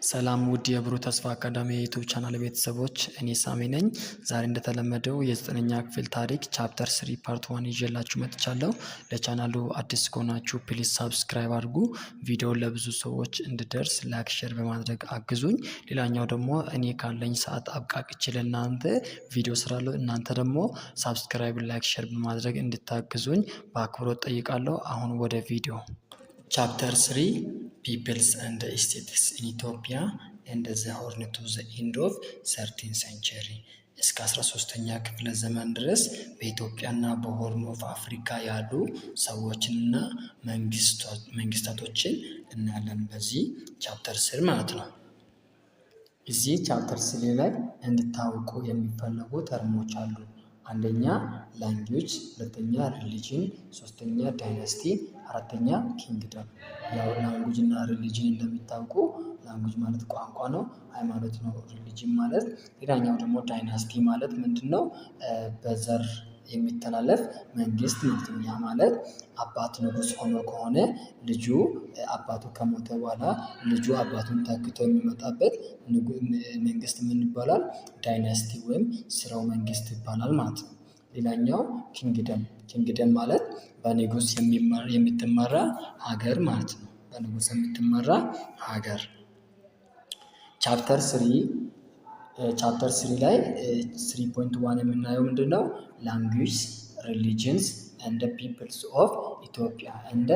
ሰላም ውድ የብሩ ተስፋ አካዳሚ የዩቲዩብ ቻናል ቤተሰቦች፣ እኔ ሳሚ ነኝ። ዛሬ እንደተለመደው የ9ኛ ክፍል ታሪክ ቻፕተር 3 ፓርት 1 ይዤላችሁ መጥቻለሁ። ለቻናሉ አዲስ ከሆናችሁ ፕሊዝ ሳብስክራይብ አድርጉ። ቪዲዮውን ለብዙ ሰዎች እንዲደርስ ላይክ፣ ሼር በማድረግ አግዙኝ። ሌላኛው ደግሞ እኔ ካለኝ ሰዓት አብቃቅቼ ለእናንተ ቪዲዮ ስራለሁ። እናንተ ደግሞ ሳብስክራይብ፣ ላይክ፣ ሼር በማድረግ እንድታግዙኝ በአክብሮት ጠይቃለሁ። አሁን ወደ ቪዲዮ ቻፕተር 3 Peoples and States in Ethiopia and the Horn to the end of 13th century እስከ 13ኛ ክፍለ ዘመን ድረስ በኢትዮጵያና በሆርን ኦፍ አፍሪካ ያሉ ሰዎችንና መንግስታቶችን እናያለን በዚህ ቻፕተር ስር ማለት ነው። እዚህ ቻፕተር ስር ላይ እንድታውቁ የሚፈለጉ ተርሞች አሉ። አንደኛ ላንጉዌጅ፣ ሁለተኛ ሪሊጅን፣ ሶስተኛ ዳይናስቲ፣ አራተኛ ኪንግደም። ያው ላንጉዌጅ እና ሪሊጅን እንደሚታወቁ ላንጉዌጅ ማለት ቋንቋ ነው፣ ሃይማኖት ነው። ሪሊጅን ማለት ሌላኛው ደግሞ ዳይናስቲ ማለት ምንድነው? በዘር የሚተላለፍ መንግስት ማለት ነው። ያ ማለት አባት ንጉስ ሆኖ ከሆነ ልጁ አባቱ ከሞተ በኋላ ልጁ አባቱን ተክቶ የሚመጣበት መንግስት ምን ይባላል? ዳይናስቲ ወይም ስርወ መንግስት ይባላል ማለት ነው። ሌላኛው ኪንግደም ማለት በንጉስ የምትመራ ሀገር ማለት ነው። በንጉስ የምትመራ ሀገር። ቻፕተር 3 ላይ 3.1 የምናየው ምንድነው? ላንጉዌጅ፣ ሪሊጅንስ ኤንድ ፒፕልስ ኦፍ ኢትዮጵያ ኤንድ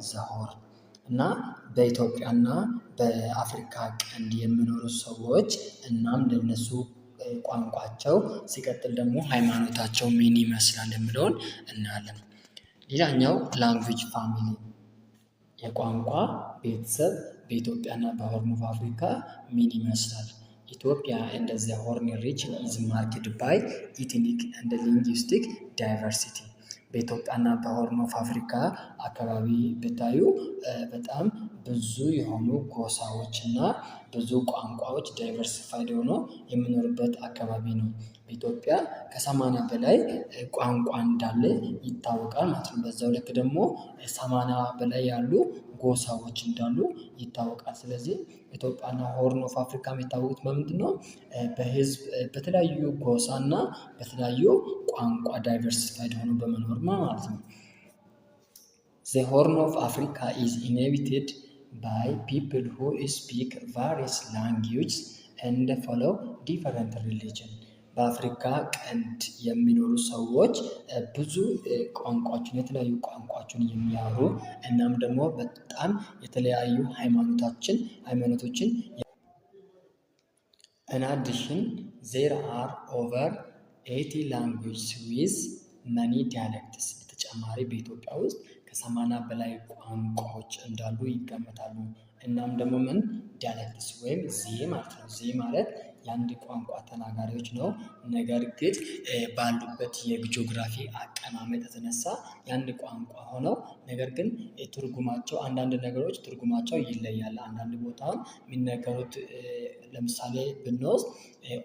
ዘ ሆርን እና በኢትዮጵያና በአፍሪካ ቀንድ የሚኖሩ ሰዎች እናም ለነሱ ቋንቋቸው፣ ሲቀጥል ደግሞ ሃይማኖታቸው ምን ይመስላል የሚለውን እናያለን። ሌላኛው ላንጉዌጅ ፋሚሊ፣ የቋንቋ ቤተሰብ በኢትዮጵያና በሆርን ኦፍ አፍሪካ ምን ይመስላል? ኢትዮጵያ and the Horn region is marked by ethnic and linguistic diversity። በኢትዮጵያና በሆርን ኦፍ አፍሪካ አካባቢ ብታዩ በጣም ብዙ የሆኑ ጎሳዎች እና ብዙ ቋንቋዎች ዳይቨርሲፋይድ ሆኖ የሚኖርበት አካባቢ ነው። በኢትዮጵያ ከ80 በላይ ቋንቋ እንዳለ ይታወቃል ማለት ነው። በዛው ልክ ደግሞ 80 በላይ ያሉ ጎሳዎች እንዳሉ ይታወቃል። ስለዚህ ኢትዮጵያና ሆርን ኦፍ አፍሪካ የሚታወቁት በምንድን ነው? በህዝብ በተለያዩ ጎሳና በተለያዩ ቋንቋ ዳይቨርሲፋይድ ሆኖ በመኖር ማለት ነው። The Horn of Africa is inhabited by people who speak various languages and follow different religions። በአፍሪካ ቀንድ የሚኖሩ ሰዎች ብዙ ቋንቋዎችን የተለያዩ ቋንቋዎችን የሚያወሩ እናም ደግሞ በጣም የተለያዩ ሃይማኖቶችን In addition, there are over 80 languages with many dialects። በተጨማሪ በኢትዮጵያ ውስጥ ከ80 በላይ ቋንቋዎች እንዳሉ ይገመታሉ። እናም ደግሞ ምን ዳያሌክትስ ወይም ዘዬ ማለት ነው። ዘዬ ማለት የአንድ ቋንቋ ተናጋሪዎች ነው። ነገር ግን ባሉበት የጂኦግራፊ አቀማመጥ የተነሳ የአንድ ቋንቋ ሆነው ነገር ግን ትርጉማቸው አንዳንድ ነገሮች ትርጉማቸው ይለያል። አንዳንድ ቦታ የሚነገሩት ለምሳሌ ብንወስድ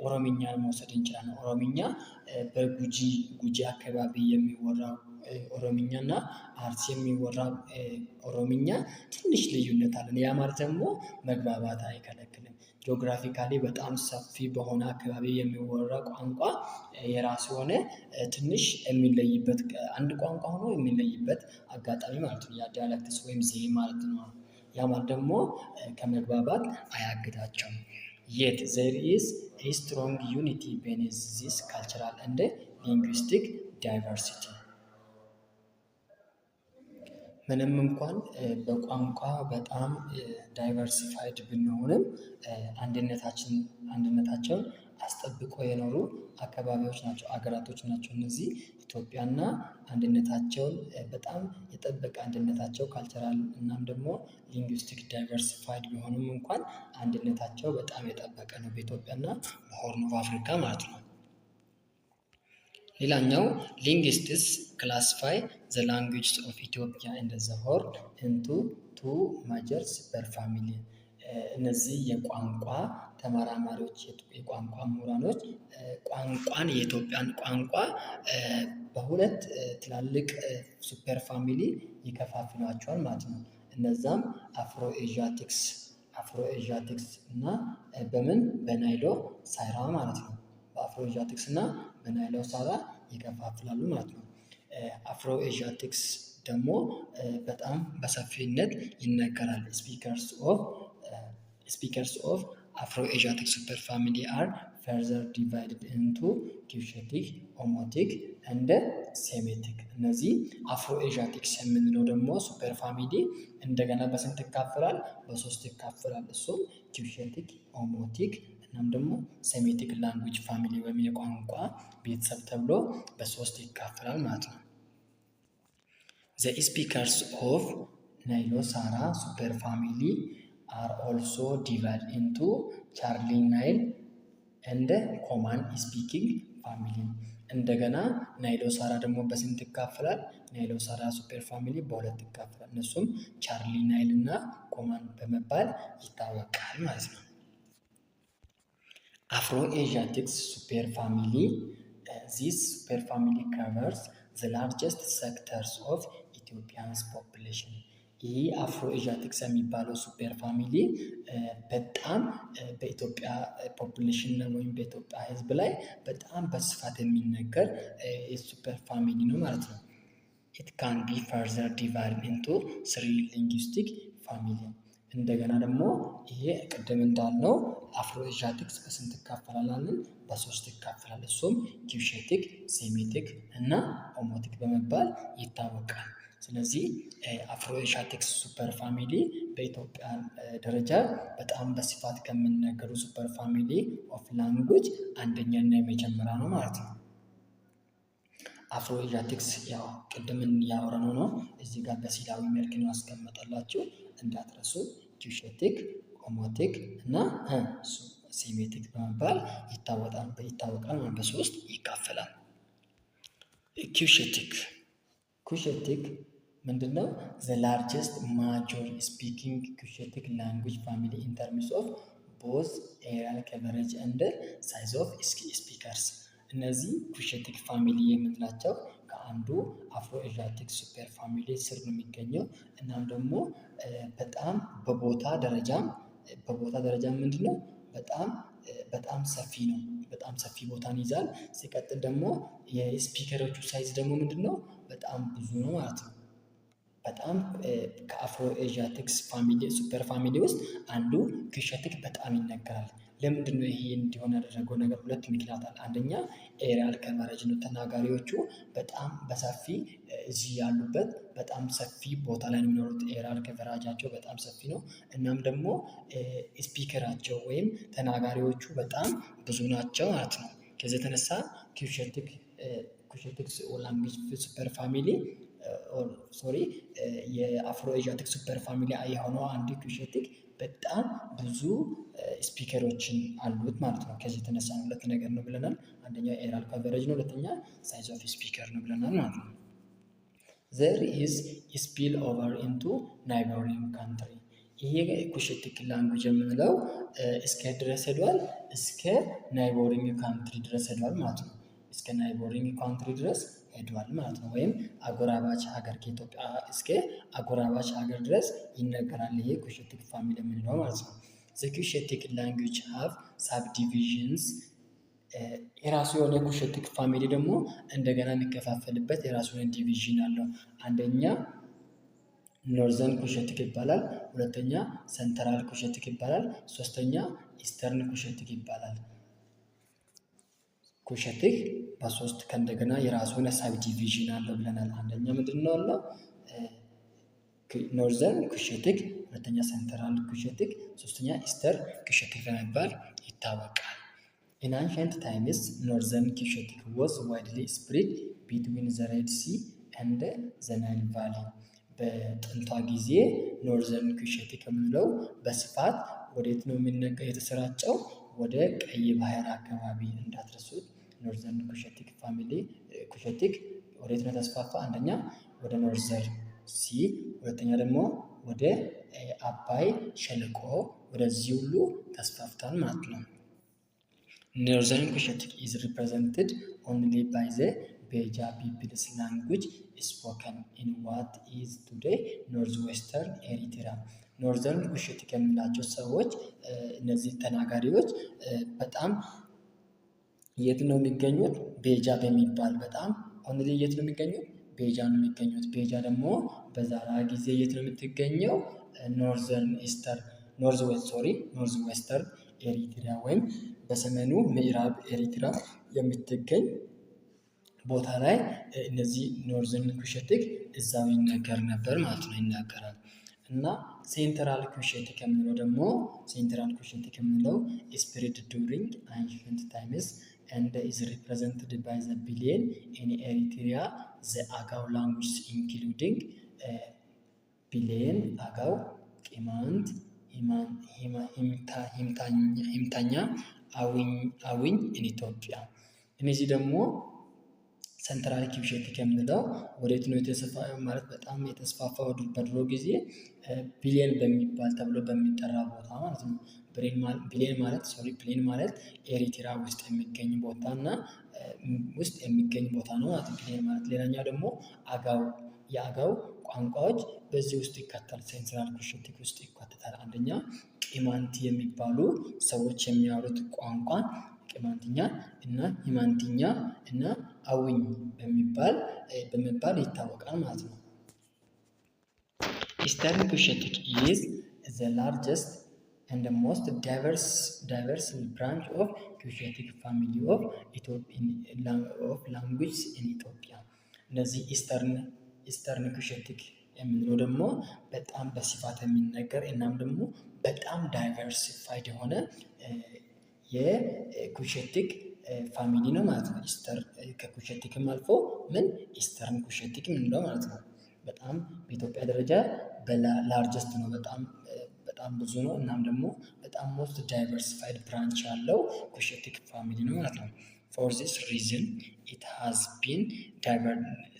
ኦሮምኛን መውሰድ እንችላለን። ኦሮምኛ በጉጂ አካባቢ የሚወራው ኦሮምኛ እና አርሲ የሚወራው ኦሮምኛ ትንሽ ልዩነት አለን። ያ ማለት ደግሞ መግባባት አይከለክልም። ጂኦግራፊካሊ በጣም ሰፊ በሆነ አካባቢ የሚወራ ቋንቋ የራሱ የሆነ ትንሽ የሚለይበት አንድ ቋንቋ ሆኖ የሚለይበት አጋጣሚ ማለት ነው። ያ ዳያሌክትስ ወይም ዘዬ ማለት ነው። ያ ማለት ደግሞ ከመግባባት አያግዳቸውም። Yet there is a strong unity beneath this cultural and linguistic diversity። ምንም እንኳን በቋንቋ በጣም ዳይቨርሲፋይድ ብንሆንም አንድነታቸውን አስጠብቆ የኖሩ አካባቢዎች ናቸው፣ አገራቶች ናቸው እነዚህ። ኢትዮጵያና አንድነታቸውን በጣም የጠበቀ አንድነታቸው ካልቸራል እናም ደግሞ ሊንጉስቲክ ዳይቨርሲፋይድ ቢሆንም እንኳን አንድነታቸው በጣም የጠበቀ ነው በኢትዮጵያና በሆርን ኦፍ አፍሪካ ማለት ነው። ሌላኛው ሊንግዊስትስ ክላሲፋይ ዘ ላንጉዌጅስ ኦፍ ኢትዮጵያ ኤንድ ዘ ሆርን ኢንቱ ቱ ማጀር ሱፐር ፋሚሊ። እነዚህ የቋንቋ ተመራማሪዎች የቋንቋ ምሁራኖች የኢትዮጵያን ቋንቋ በሁለት ትላልቅ ሱፐር ፋሚሊ ይከፋፍሏቸዋል ማለት ነው። እነዛም አፍሮ ኤዥያቲክስ አፍሮ ኤዥያቲክስ እና በምን በናይሎ ሳይራ ማለት ነው። በአፍሮ ኤዥያቲክስ እና በናይሎ ሳይራ ይከፋፍላሉ ማለት ነው። አፍሮ ኤዥያቲክስ ደግሞ በጣም በሰፊነት ይነገራል። ስፒከርስ ኦፍ አፍሮ ኤዥያቲክ ሱፐር ፋሚሊ አር ፈርዘር ዲቫይድድ ኢንቱ ኪውሼቲክ፣ ኦሞቲክ እንደ ሴሜቲክ። እነዚህ አፍሮ ኤዥያቲክስ የምንለው ደግሞ ሱፐር ፋሚሊ እንደገና በስንት ይካፈላል? በ3 ይካፈላል። እሱም ኪውሼቲክ፣ ኦሞቲክ እናም ደግሞ ሴሜቲክ ላንጉጅ ፋሚሊ ወይም የቋንቋ ቤተሰብ ተብሎ በ3 ይካፈላል ማለት ነው። ዘ ስፒከርስ ኦፍ ናይሎሳራ ሱፐር ፋሚሊ አር ኦልሶ ዲቫይድ ኢንቱ ቻርሊ ናይል እንደ ኮማን ስፒኪንግ ፋሚሊ። እንደገና ናይሎሳራ ደግሞ በስንት ይካፈላል? ናይሎሳራ ሱፐር ፋሚሊ በ2 ይካፈላል። እነሱም ቻርሊ ናይል እና ኮማን በመባል ይታወቃል ማለት ነው። አፍሮ ኤዥያቲክስ ሱፐር ፋሚሊ ዚስ ሱፐር ፋሚሊ ከቨርስ ዘ ላርጀስት ሴክተርስ ኦፍ ኢትዮጵያንስ ፖፕሌሽን። ይህ አፍሮ ኤዥያቲክስ የሚባለው ሱፐር ፋሚሊ በጣም በኢትዮጵያ ፖፑሌሽን ወይም በኢትዮጵያ ሕዝብ ላይ በጣም በስፋት የሚነገር የሱፐር ፋሚሊ ነው ማለት ነው። ኢት ካን ቢ ፈርዘር ዲቫይድ ኢንቱ 3 ሊንጉስቲክ ፋሚሊ። እንደገና ደግሞ ይሄ ቅድም እንዳልነው አፍሮ ኤዥያቲክስ በስንት ይካፈላል? በ3 ይካፈላል። እሱም ኪውሼቲክ፣ ሴሜቲክ እና ኦሞቲክ በመባል ይታወቃል። ስለዚህ አፍሮ ኤዥያቲክስ ሱፐር ፋሚሊ በኢትዮጵያ ደረጃ በጣም በስፋት ከሚነገሩ ሱፐር ፋሚሊ ኦፍ ላንጉጅ አንደኛና የመጀመሪያ ነው ማለት ነው። አፍሮ ኤዥያቲክስ ያው ቅድም ያወራነው ነው። እዚህ ጋር በሲላዊ መልክ ነው ያስቀመጠላችሁ እንዳትረሱ። ኪውሼቲክ፣ ኦሞቲክ እና ሴሜቲክ በመባል ይታወቃል ማለት በ3 ይካፈላል። ኩሼቲክ ምንድነው? ዘ ላርጀስት ማጆር ስፒኪንግ ኩሼቲክ ላንጉጅ ፋሚሊ ኢን ተርምስ ኦፍ ቦዝ ኤሪያል ከቨሬጅ እንደ ሳይዝ ኦፍ ስፒከርስ። እነዚህ ኩሼቲክ ፋሚሊ የምንላቸው ከአንዱ አፍሮ ኤዥያቲክ ሱፐር ፋሚሊ ስር ነው የሚገኘው። እናም ደግሞ በጣም በቦታ ደረጃ ምንድነው በጣም ሰፊ ነው። በጣም ሰፊ ቦታን ይዛል። ሲቀጥል ደግሞ የስፒከሮቹ ሳይዝ ደግሞ ምንድነው በጣም ብዙ ነው ማለት ነው። በጣም ከአፍሮ ኤዥያቲክስ ፋሚሊ ሱፐር ፋሚሊ ውስጥ አንዱ ኩሼቲክ በጣም ይነገራል። ለምንድን ነው ይሄ እንዲሆን ያደረገው ነገር? 2 ምክንያት አለ። አንደኛ ኤሪያል ከቨሬጅ ነው። ተናጋሪዎቹ በጣም በሰፊ እዚህ ያሉበት በጣም ሰፊ ቦታ ላይ ነው የሚኖሩት። ኤሪያል ከቨሬጃቸው በጣም ሰፊ ነው። እናም ደግሞ ስፒከራቸው ወይም ተናጋሪዎቹ በጣም ብዙ ናቸው ማለት ነው። ከዚህ የተነሳ ኩሼቲክ ላንጉጅ ሱፐር ፋሚሊ የአፍሮ ኤዥያቲክ ሱፐር ፋሚሊ የሆነው አንዱ ኩሼቲክ በጣም ብዙ ስፒከሮችን አሉት ማለት ነው። ከዚህ የተነሳ 2 ነገር ነው ብለናል። አንደኛው ኤሪያል ከቨሬጅ ነው፣ ሁለተኛ ሳይዝ ኦፍ ስፒከር ነው ብለናል ማለት ነው። ዘር ኢዝ ስፒል ኦቨር ኢንቱ ናይበሪንግ ካንትሪ። ይሄ ኩሼቲክ ላንጉጅ የምንለው እስከ ድረስ ሄዷል፣ እስከ ናይበሪንግ ካንትሪ ድረስ ሄዷል ማለት ነው። እስከ ናይበሪንግ ካንትሪ ድረስ ሄዷል ማለት ነው። ወይም አጎራባች ሀገር ከኢትዮጵያ እስከ አጎራባች ሀገር ድረስ ይነገራል። ይሄ ኩሼቲክ ፋሚሊ የምንለው ማለት ነው። ዘ ኩሼቲክ ላንጉጅ ሃቭ ሳብ ዲቪዥንስ። የራሱ የሆነ ኩሼቲክ ፋሚሊ ደግሞ እንደገና የሚከፋፈልበት የራሱ የሆነ ዲቪዥን አለው። አንደኛ ኖርዘርን ኩሼቲክ ይባላል። ሁለተኛ ሰንትራል ኩሼቲክ ይባላል። ሶስተኛ ኢስተርን ኩሼቲክ ይባላል። ኩሼቲክ በ3 ከእንደገና የራሱ የሆነ ሳብ ዲቪዥን አለው ብለናል። አንደኛ ምንድነው አለው? ኖርዘርን ኩሼቲክ፣ ሁለተኛ ሰንትራል ኩሼቲክ፣ ሶስተኛ ኢስተርን ኩሼቲክ በመባል ይታወቃል። ኢን አንሸንት ታይምስ ኖርዘርን ኩሼቲክ ዋዝ ዋይድሊ ስፕሪድ ቢትዊን ዘ ሬድ ሲ ኤንድ ዘ ናይል ቫሊ። በጥንቷ ጊዜ ኖርዘርን ኩሼቲክ የምንለው በስፋት ወዴት ነው የተሰራጨው? ወደ ቀይ ባህር አካባቢ እንዳትረሱት። ኖርዘርን ኩሼቲክ ፋሚሊ ኩሼቲክ ወዴት ነው የተስፋፋ? አንደኛ ወደ ኖርዘርን ሲ፣ ሁለተኛ ደግሞ ወደ አባይ ሸለቆ፣ ወደዚህ ሁሉ ተስፋፍቷል ማለት ነው። ኖርዘርን ኩሼቲክ ኢዝ ሪፕሬዘንትድ ኦንሊ ባይ ዘ ቤጃ ፒፕልስ ላንጉጅ ስፖከን ኢን ዋት ኢዝ ቱዴይ ኖርዝ ዌስተርን ኤሪትሪያ። ኖርዘርን ኩሽቲክ የምንላቸው ሰዎች እነዚህ ተናጋሪዎች በጣም የት ነው የሚገኙት? ቤጃ በሚባል በጣም ኦንሊ የት ነው የሚገኙት? ቤጃ ነው የሚገኙት። ቤጃ ደግሞ በዛራ ጊዜ የት ነው የምትገኘው? ኖርዝ ዌስተርን ኤሪትሪያ ወይም በሰሜኑ ምዕራብ ኤሪትሪያ የምትገኝ ቦታ ላይ እነዚህ ኖርዘርን ኩሽቲክ እዛው ይናገር ነበር ማለት ነው፣ ይናገራል። እና ሴንትራል ኩሽቲክ የምንለው ደግሞ ስፕሪድ ዱሪንግ አንሽንት ታይምስ and is represented by the Bilen in Eritrea, the Agaw languages including Bilen, Agaw, Kimant, ሂምታኛ፣ አዊኝ in ኢትዮጵያ። እነዚህ ደግሞ ሰንትራል ኩሽቲክ የምንለው ወዴት ነው ማለት በጣም የተስፋፋው በድሮ ጊዜ ቢሊየን በሚባል ተብሎ በሚጠራ ቦታ ማለት ነው። ፕሌን ማለት ኤሪትራ ውስጥ የሚገኝ ቦታ እና ውስጥ የሚገኝ ቦታ ነው ማለት ነው። ፕሌን ማለት ሌላኛው ደግሞ የአጋው ቋንቋዎች በዚህ ውስጥ ይካተታል። ሴንትራል ኩሽቲክ ውስጥ ይካተታል። አንደኛ ቂማንት የሚባሉ ሰዎች የሚያወሩት ቋንቋ ቂማንትኛ እና ሂማንትኛ እና አዊኝ በመባል ይታወቃል ማለት ነው። ኢስተርን ኩሽቲክ ኢዝ ዘ ላርጀስት and the most diverse branch of Cushitic family of languages in Ethiopia። እነዚህ ኢስተርን ኩሽቲክ የምንለው ደግሞ በጣም በስፋት የሚነገር እናም ደግሞ በጣም ዳይቨርሲፋይድ የሆነ የኩሽቲክ ፋሚሊ ነው ማለት ነው። ከኩሽቲክም አልፎ ኢስተርን ኩሽቲክ የምንለው ማለት ነው። በጣም በኢትዮጵያ ደረጃ ላርጀስት ነው። በጣም ብዙ ነው። እናም ደግሞ በጣም ሞስት ዳይቨርሲፋይድ ብራንች ያለው ኩሽቲክ ፋሚሊ ነው ማለት ነው። For this reason it has been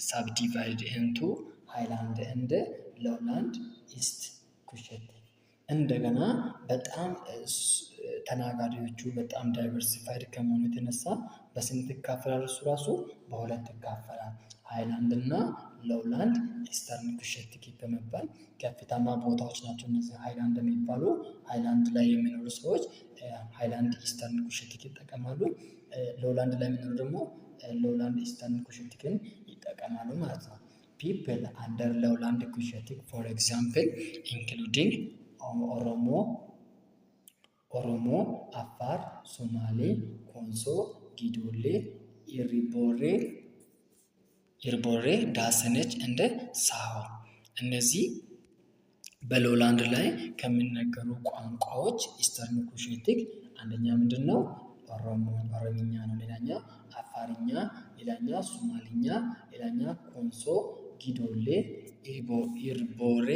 subdivided into highland and lowland east ኩሽቲክ። እንደገና በጣም ተናጋሪዎቹ በጣም ዳይቨርሲፋይድ ከመሆኑ የተነሳ በስንት ይካፈላል? እሱ ራሱ በሁለት ይካፈላል። ሃይላንድ እና ሎውላንድ ኢስተርን ኩሽቲክ በመባል ከፍታማ ቦታዎች ናቸው እነዚህ ሃይላንድ የሚባሉ። ሃይላንድ ላይ የሚኖሩ ሰዎች ሃይላንድ ኢስተርን ኩሽቲክ ይጠቀማሉ። ሎውላንድ ላይ የሚኖሩ ደግሞ ሎውላንድ ኢስተርን ኩሽቲክን ይጠቀማሉ ማለት ነው። ፒፕል አንደር ሎውላንድ ኩሽቲክ ፎር ኤግዛምፕል ኢንክሉዲንግ ኦሮሞ፣ አፋር፣ ሶማሌ፣ ኮንሶ፣ ጊዶሌ፣ ኢርቦሬ፣ ዳሰነች እንደ ሳሆ። እነዚህ በሎውላንድ ላይ ከሚነገሩ ቋንቋዎች ኢስተርን ኩሽቲክ አንደኛ ምንድን ነው? ኦሮምኛ ነው። ሌላኛ አፋርኛ፣ ሌላኛ ሶማሊኛ፣ ሌላኛ ኮንሶ፣ ጊዶሌ፣ ኢርቦሬ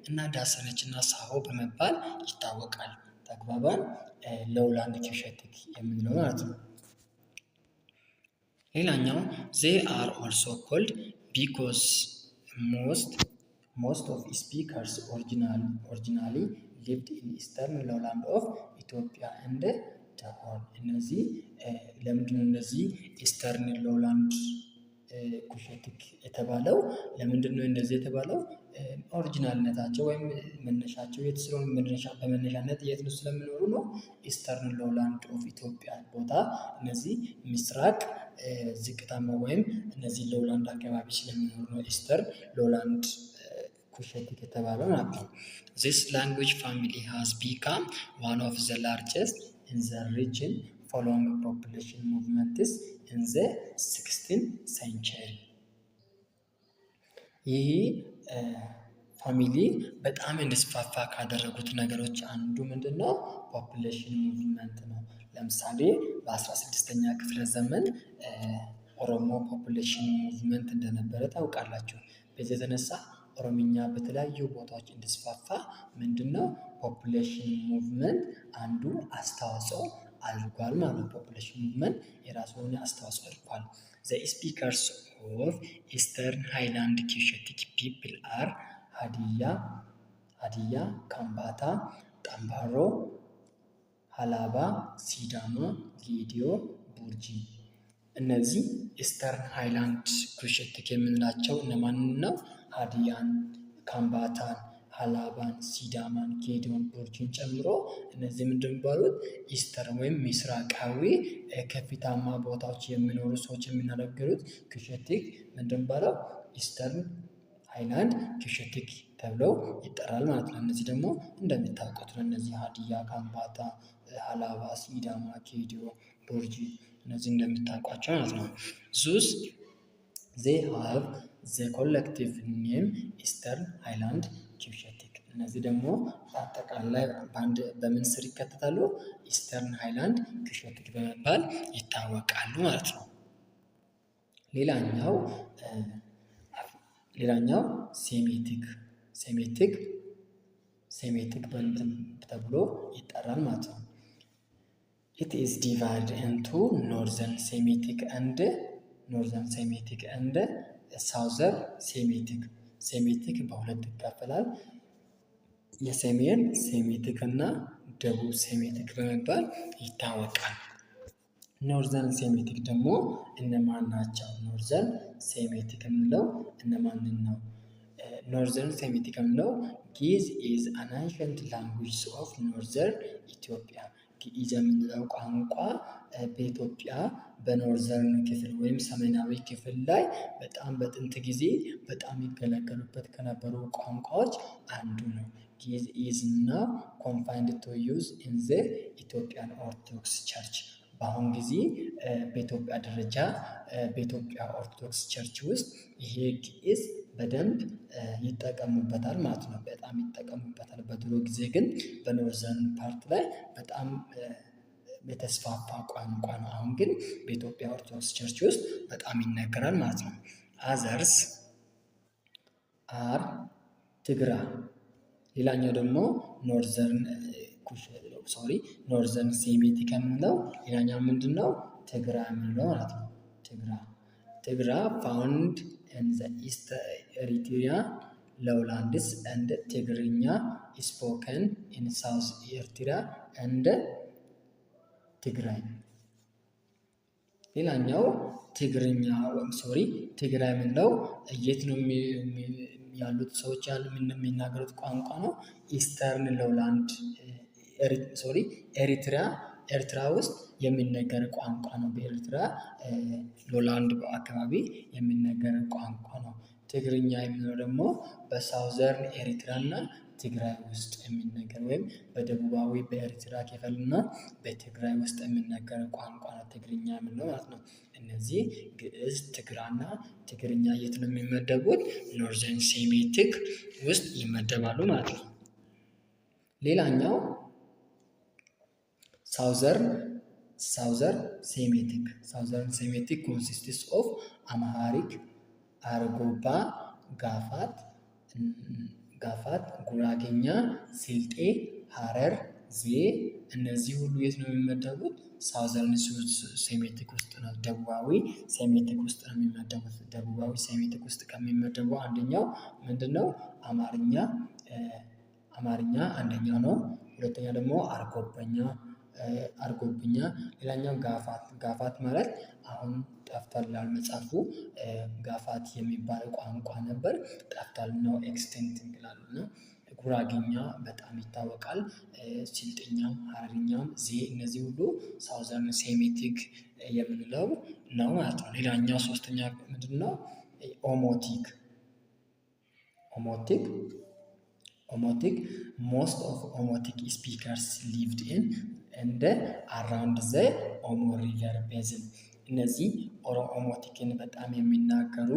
እና ዳሰነች እና ሳሆ በመባል ይታወቃል። ተግባባን? ሎውላንድ ኩሽቲክ የምንለው ማለት ነው። ሌላኛው they are also called because most of speakers originally lived in eastern lowland of Ethiopia and the Horn። እነዚህ ለምንድነው እነዚህ ኢስተርን ሎውላንድ ኩሽቲክ የተባለው? ለምንድነው እንደዚህ የተባለው? ኦሪጂናልነታቸው ወይም መነሻቸው የት ስለሆነ በመነሻነት የት ነው ስለሚኖሩ ነው። ኢስተርን ሎውላንድ ኦፍ ኢትዮጵያ ቦታ እነዚህ ምስራቅ ዝቅታማ ወይም እነዚህ ሎውላንድ አካባቢ ስለሚኖሩ ነው ኢስተርን ሎውላንድ ኩሽቲክ የተባለው ማለት ነው። This language family has become one of the largest in the region following population movements in the 16th century። ይህ ፋሚሊ በጣም እንዲስፋፋ ካደረጉት ነገሮች አንዱ ምንድን ነው? ፖፑሌሽን ሙቭመንት ነው። ለምሳሌ በ16ኛ ክፍለ ዘመን ኦሮሞ ፖፑሌሽን ሙቭመንት እንደነበረ ታውቃላችሁ። በዚህ የተነሳ ኦሮምኛ በተለያዩ ቦታዎች እንዲስፋፋ ምንድነው ፖፑሌሽን ሙቭመንት አንዱ አስተዋጽኦ አድርጓል ማለት ነው። ፖፑሌሽን ሙቭመንት የራሱ የሆነ አስተዋጽኦ አድርጓል። The speakers of Eastern Highland Cushitic people are ሀዲያ፣ ከምባታ፣ ጠምባሮ፣ ሀላባ፣ ሲዳማ፣ ጌዲዮ፣ ቡርጂ። እነዚህ ኢስተርን ሃይላንድ ኩሽቲክ የምንላቸው እነማንን ነው? ሀዲያን፣ ከምባታን፣ ሀላባን፣ ሲዳማን፣ ጌዲዮን፣ ቡርጂን ጨምሮ እነዚህ ምንድን የሚባሉት ኢስተርን ወይም ምስራቃዊ ከፍታማ ቦታዎች የሚኖሩ ሰዎች የሚናገሩት ክሸቲክ ምንድን የሚባለው ኢስተርን ሃይላንድ ክሸቲክ ተብለው ይጠራል ማለት ነው። እነዚህ ደግሞ እንደሚታወቁት ነው። እነዚህ ሀዲያ፣ ካምባታ፣ ሀላባ፣ ሲዳማ፣ ጌዲዮ፣ ቡርጂ እነዚህ እንደሚታወቋቸው ማለት ነው። ዙስ they have the collective name ኢስተርን ሃይላንድ ክሸቲክ። እነዚህ ደግሞ በአጠቃላይ በምን ስር ይከተታሉ? ኢስተርን ሃይላንድ ክሸቲክ በመባል ይታወቃሉ ማለት ነው። ሌላኛው ሴሜቲክ ተብሎ ይጠራል ማለት ነው። it is divided into northern Semitic and ሳውዘርን ሴሜቲክ። ሴሜቲክ በሁለት ይከፈላል። የሰሜን ሴሜቲክ እና ደቡብ ሴሜቲክ በመባል ይታወቃል። ኖርዘርን ሴሜቲክ ደግሞ እነማን ናቸው? ኖርዘርን ሴሜቲክ የምንለው እነማንን ነው? ኖርዘርን ሴሜቲክ የምንለው ግዕዝ ኢዝ አን አንሸንት ላንጉጅ ኦፍ ኖርዘርን ኢትዮጵያ። ግዕዝ የምንለው ቋንቋ በኢትዮጵያ በኖርዘርን ክፍል ወይም ሰሜናዊ ክፍል ላይ በጣም በጥንት ጊዜ በጣም ይገለገሉበት ከነበሩ ቋንቋዎች አንዱ ነው። ግዕዝ ኢዝ ናው ኮንፋይንድ ቱ ዩዝ ኢን ዘ ኢትዮጵያን ኦርቶዶክስ ቸርች። በአሁን ጊዜ በኢትዮጵያ ደረጃ በኢትዮጵያ ኦርቶዶክስ ቸርች ውስጥ ይሄ ግዕዝ በደንብ ይጠቀሙበታል ማለት ነው። በጣም ይጠቀሙበታል። በድሮ ጊዜ ግን በኖርዘርን ፓርት ላይ በጣም የተስፋፋ ቋንቋ ነው። አሁን ግን በኢትዮጵያ ኦርቶዶክስ ቸርች ውስጥ በጣም ይነገራል ማለት ነው። አዘርስ አር ትግራ። ሌላኛው ደግሞ ኖርዘርን ሴሜቲክ የምንለው ሌላኛው ምንድን ነው? ትግራ የምንለው ማለት ነው። ትግራ ፋውንድ ኢን ዘ ኢስት ኤሪትሪያ ሎውላንድስ ኤንድ ትግርኛ ስፖከን ኢን ሳውዝ ኤርትራ ኤንድ ትግራይ። ሌላኛው ትግራይ የምንለው የት ነው ያሉት ሰዎች የሚናገሩት ቋንቋ ነው። ኢስተርን ሎውላንድ ኤርትራ ውስጥ የሚነገር ቋንቋ ነው። በኤርትራ ሎላንድ አካባቢ የሚነገር ቋንቋ ነው። ትግርኛ የሚለው ደግሞ በሳውዘርን ኤሪትራ እና ትግራይ ውስጥ የሚነገር ወይም በደቡባዊ በኤርትራ ክፍል እና በትግራይ ውስጥ የሚነገር ቋንቋ ነው ትግርኛ የምንለው ማለት ነው። እነዚህ ግዕዝ፣ ትግራና ትግርኛ የት ነው የሚመደቡት? ኖርዘርን ሴሜቲክ ውስጥ ይመደባሉ ማለት ነው። ሌላኛው ሳውዘርን ሴሜቲክ ኮንሲስትስ ኦፍ አምሃሪክ፣ አርጎባ፣ ጋፋት፣ ጉራጌኛ፣ ስልጤ፣ ሀረር፣ ዜ እነዚህ ሁሉ የት ነው የሚመደቡት? ሳውዘርን ሴሜቲክ ውስጥ ነው። ደቡባዊ ሴሜቲክ ውስጥ ነው የሚመደቡት። ደቡባዊ ሴሜቲክ ውስጥ ከሚመደቡ አንደኛው ምንድን ነው? አማርኛ አንደኛው ነው። ሁለተኛ ደግሞ አርጎብኛ፣ ሌላኛው ጋፋት ማለት አሁን ጠፍቷል ይላል መጽሐፉ። ጋፋት የሚባል ቋንቋ ነበር፣ ጠፍቷል ነው ኤክስቲንክት ይላሉ። እና ጉራጌኛ በጣም ይታወቃል። ስልጥኛም፣ ሀረርኛም፣ እነዚህ ሁሉ ሳውዘርን ሴሜቲክ የምንለው ነው ማለት ነው። ሌላኛው ሶስተኛ ምንድን ነው? ኦሞቲክ ሞስት ኦፍ ኦሞቲክ ስፒከርስ ሊቭድ ኢን እንደ አራውንድ ዘ ኦሞ ሪቨር ቤዝን። እነዚህ ኦሞቲክን በጣም የሚናገሩ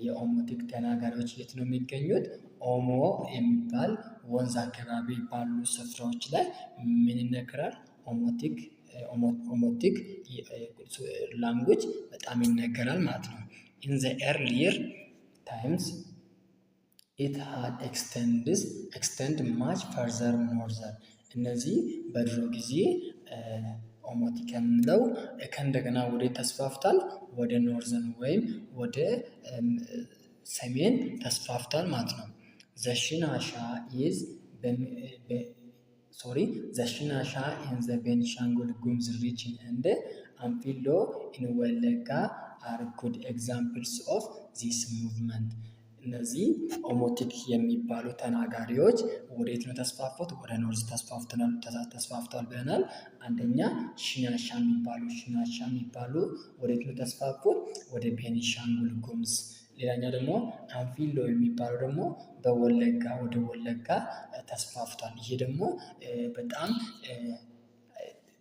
የኦሞቲክ ተናጋሪዎች የት ነው የሚገኙት? ኦሞ የሚባል ወንዝ አካባቢ ባሉ ስፍራዎች ላይ ምን ይነገራል? ኦሞቲክ ላንጉጅ በጣም ይነገራል ማለት ነው። ኢን ዘ ኤርሊየር ታይምስ ኢት ሃድ ኤክስተንድ ማች ፈርዘር ኖርዘር። እነዚህ በድሮ ጊዜ ኦሞቲክ የምንለው ከእንደገና ወደ ተስፋፍቷል፣ ወደ ኖርዘርን ወይም ወደ ሰሜን ተስፋፍቷል ማለት ነው። ዘሽናሻ ኢን ዘ ቤኒሻንጉል ጉሙዝ ሪጅን እንደ አምፊሎ ኢን ወለጋ አር ጉድ ኤግዛምፕልስ ኦፍ ዚስ ሙቭመንት። እነዚህ ኦሞቲክ የሚባሉ ተናጋሪዎች ወዴት ነው ተስፋፉት? ወደ ኖርዝ ተስፋፍተዋል ብለናል። አንደኛ ሽናሻ የሚባሉ ወዴት ነው ተስፋፉት? ወደ ቤኒሻንጉል ጉሙዝ። ሌላኛው ደግሞ አንፊሎ የሚባለው ደግሞ ወደ ወለጋ ተስፋፍቷል። ይሄ ደግሞ በጣም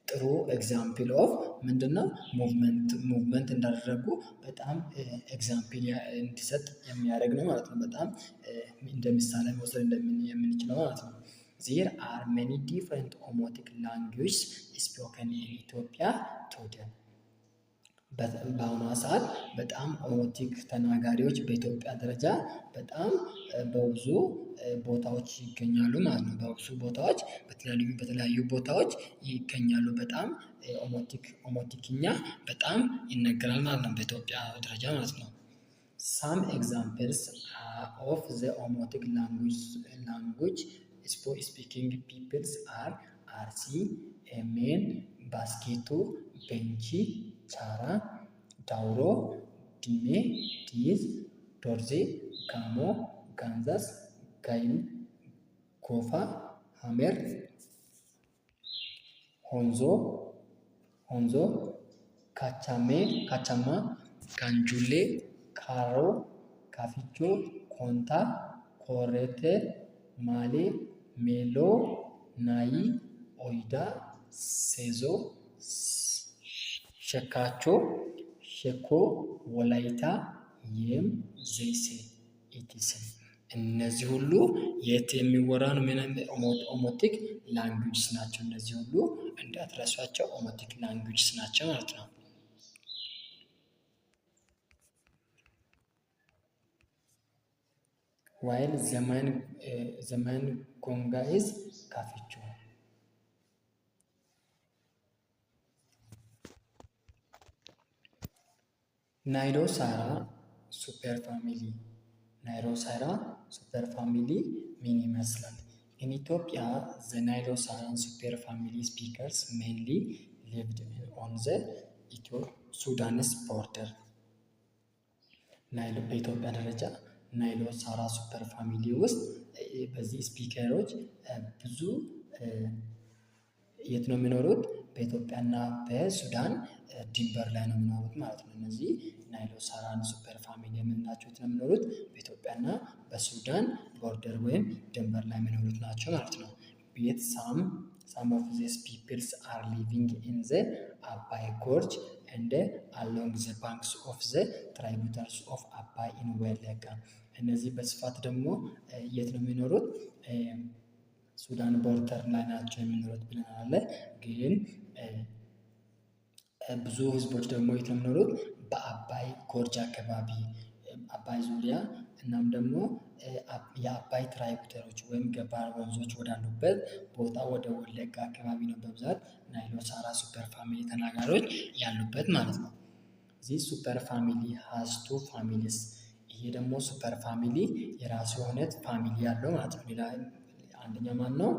ጥሩ ኤግዛምፕል ኦፍ ምንድነው ሙቭመንት እንዳደረጉ በጣም ኤግዛምፕል እንዲሰጥ የሚያደርግ ነው ማለት ነው። በጣም እንደ ምሳሌ መውሰድ የምንችለው ማለት ነው። ዜር አር ሜኒ ዲፍረንት ኦሞቲክ ላንጉዌጅ ስፖከን ኢን ኢትዮጵያ ቱዴይ። በአሁኗ ሰዓት በጣም ኦሞቲክ ተናጋሪዎች በኢትዮጵያ ደረጃ በጣም በብዙ ቦታዎች ይገኛሉ ማለት ነው። በብዙ ቦታዎች በተለያዩ ቦታዎች ይገኛሉ። በጣም ኦሞቲክኛ በጣም ይነገራል ማለት ነው በኢትዮጵያ ደረጃ ማለት ነው። ሳም ኤግዛምፕልስ ኦፍ ዘ ኦሞቲክ ላንጉጅ ስፒኪንግ ፒፕልስ አር አርሲ፣ ኤሜን፣ ባስኬቶ፣ ቤንቺ፣ ቻራ፣ ዳውሮ፣ ዲሜ፣ ዲዝ፣ ዶርዜ፣ ጋሞ፣ ጋንዛስ፣ ጋይን፣ ጎፋ፣ ሀመር፣ ሆንዞ፣ ካቻማ፣ ጋንጁሌ፣ ካሮ፣ ካፊቾ፣ ኮንታ፣ ኮሬቴ፣ ማሌ፣ ሜሎ፣ ናይ፣ ኦይዳ፣ ሴዞ፣ ሸካቾ፣ ሸኮ፣ ወላይታ፣ የም፣ ዘይሴ ኢቲሲ። እነዚህ ሁሉ የት የሚወራ ነው? ኦሞቲክ ላንጉጅስ ናቸው። እነዚህ ሁሉ እንዳትረሷቸው ኦሞቲክ ላንጉጅስ ናቸው ማለት ነው። ዋይል ዘመን ጎንጋ ኢዝ ካፊቾ። ናይሎሳራ ሱፐር ፋሚሊ ምን ይመስላል? ኢን ኢትዮጵያ ዘ ናይሎሳራን ሱፐር ፋሚሊ ስፒከርስ ሜንሊ ሊቭድ ኦን ዘ ኢትዮ ሱዳንስ ቦርደር። በኢትዮጵያ ደረጃ ናይሎሳራ ሱፐር ፋሚሊ ውስጥ በዚህ ስፒከሮች ብዙ የት ነው የሚኖሩት? በኢትዮጵያና በሱዳን ድንበር ላይ ነው የሚኖሩት ማለት ነው። እነዚህ ናይሎሳራን ሱፐር ፋሚሊ የምንላቸው የት ነው የሚኖሩት? በኢትዮጵያና በሱዳን ቦርደር ወይም ድንበር ላይ የሚኖሩት ናቸው ማለት ነው። ቤት ሳም ኦፍ ዚስ ፒፕልስ አር ሊቪንግ ኢን ዘ አባይ ጎርጅ እንደ አሎንግ ዘ ባንክስ ኦፍ ዘ ትራይቡታሪስ ኦፍ አባይ ኢን ወለጋ። እነዚህ በስፋት ደግሞ የት ነው የሚኖሩት? ሱዳን ቦርደር ላይ ናቸው የሚኖሩት ብለናል። ግን ብዙ ህዝቦች ደግሞ የት ነው የሚኖሩት? በአባይ ጎርጅ አካባቢ፣ አባይ ዙሪያ እናም ደግሞ የአባይ ትራይቡተሮች ወይም ገባር ወንዞች ወዳሉበት ቦታ ወደ ወለጋ አካባቢ ነው በብዛት ናይሎሳራ ሱፐር ፋሚሊ ተናጋሪዎች ያሉበት ማለት ነው። እዚህ ሱፐር ፋሚሊ ሃዝ ቱ ፋሚሊስ። ይሄ ደግሞ ሱፐር ፋሚሊ የራሱ የሆነ ፋሚሊ ያለው ማለት ነው። ሌላ አንደኛ ማን ነው?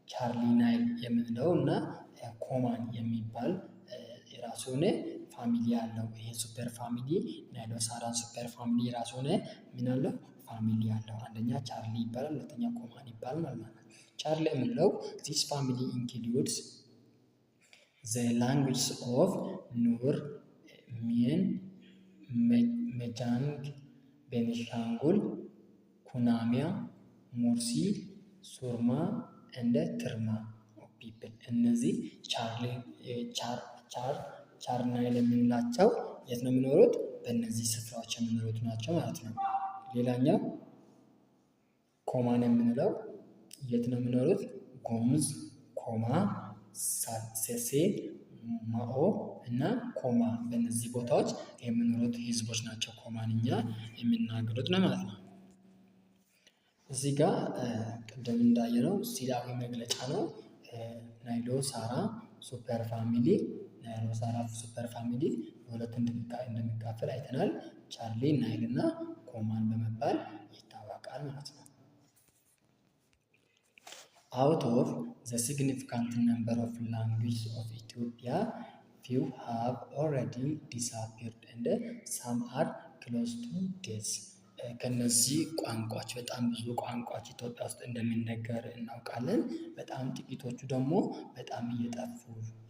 ቻርሊ ናይል የምንለው እና ኮማን የሚባል የራሱ የሆነ ፋሚሊ አለው። ይሄ ሱፐር ፋሚሊ ናይሎሳራን ሱፐር ፋሚሊ የራሱ የሆነ ምን አለው? ፋሚሊ አለው። አንደኛ ቻርሊ ይባላል፣ ሁለተኛ ኮማን ይባላል ማለት ነው። ቻርሊ የምንለው ዚስ ፋሚሊ ኢንክሉድስ ዘ ላንጉጅስ ኦፍ ኑር፣ ሚን፣ መጃንግ፣ ቤኒሻንጉል፣ ኩናሚያ፣ ሙርሲ፣ ሱርማ እንደ ትርማ ፒፕል። እነዚህ ቻርናይል የምንላቸው የት ነው የሚኖሩት? በእነዚህ ስፍራዎች የሚኖሩት ናቸው ማለት ነው። ሌላኛው ኮማን የምንለው የት ነው የሚኖሩት? ጉሙዝ፣ ኮማ፣ ሴሴ፣ ማኦ እና ኮማ በእነዚህ ቦታዎች የሚኖሩት ህዝቦች ናቸው። ኮማንኛ የሚናገሩት ነው ማለት ነው። እዚህ ጋር ቅድም እንዳየነው ሲላዊ መግለጫ ነው። ናይሎሳራ ሱፐር ፋሚሊ በሁለት እንደሚካፈል አይተናል። ቻርሊ፣ ናይል እና ኮማን በመባል ይታወቃል ማለት ነው። Out of the significant number of languages of Ethiopia, few have already disappeared and some are close to death. ከነዚህ ቋንቋዎች በጣም ብዙ ቋንቋዎች ኢትዮጵያ ውስጥ እንደሚነገር እናውቃለን። በጣም ጥቂቶቹ ደግሞ በጣም እየጠፉ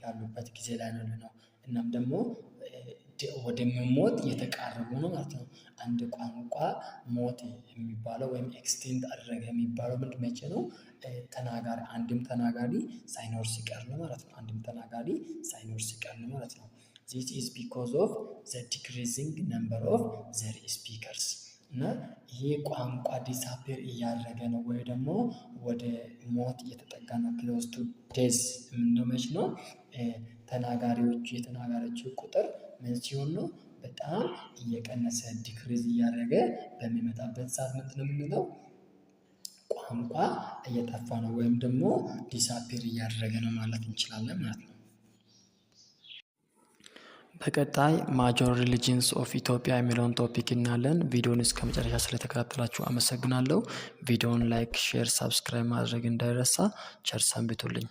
ያሉበት ጊዜ ላይ ነው። እናም ደግሞ ወደ መሞት እየተቃረቡ ነው ማለት ነው። አንድ ቋንቋ ሞት የሚባለው ወይም ኤክስቲንክት አደረገ የሚባለው መቼ ነው? አንድም ተናጋሪ ሳይኖር ሲቀር ነው ማለት ነው። አንድም ተናጋሪ ሳይኖር ሲቀር ነው ማለት ነው። This is because of the decreasing number of their speakers እና ይሄ ቋንቋ ዲሳፔር እያደረገ ነው ወይ ደግሞ ወደ ሞት እየተጠጋ ነው። ክሎዝ ቱ ዴዝ የምንለው መች ነው? የተናጋሪዎቹ ቁጥር ምን ሲሆን ነው? በጣም እየቀነሰ ዲክሪዝ እያደረገ በሚመጣበት ሰዓት ምንድን ነው የምንለው? ቋንቋ እየጠፋ ነው ወይም ደግሞ ዲሳፔር እያደረገ ነው ማለት እንችላለን ማለት ነው። በቀጣይ ማጆር ሪሊጅንስ ኦፍ ኢትዮጵያ የሚለውን ቶፒክ እናያለን። ቪዲዮውን እስከ መጨረሻ ስለተከታተላችሁ አመሰግናለሁ። ቪዲዮውን ላይክ፣ ሼር፣ ሳብስክራይብ ማድረግ እንዳይረሳ። ቸር ሰንብቱልኝ።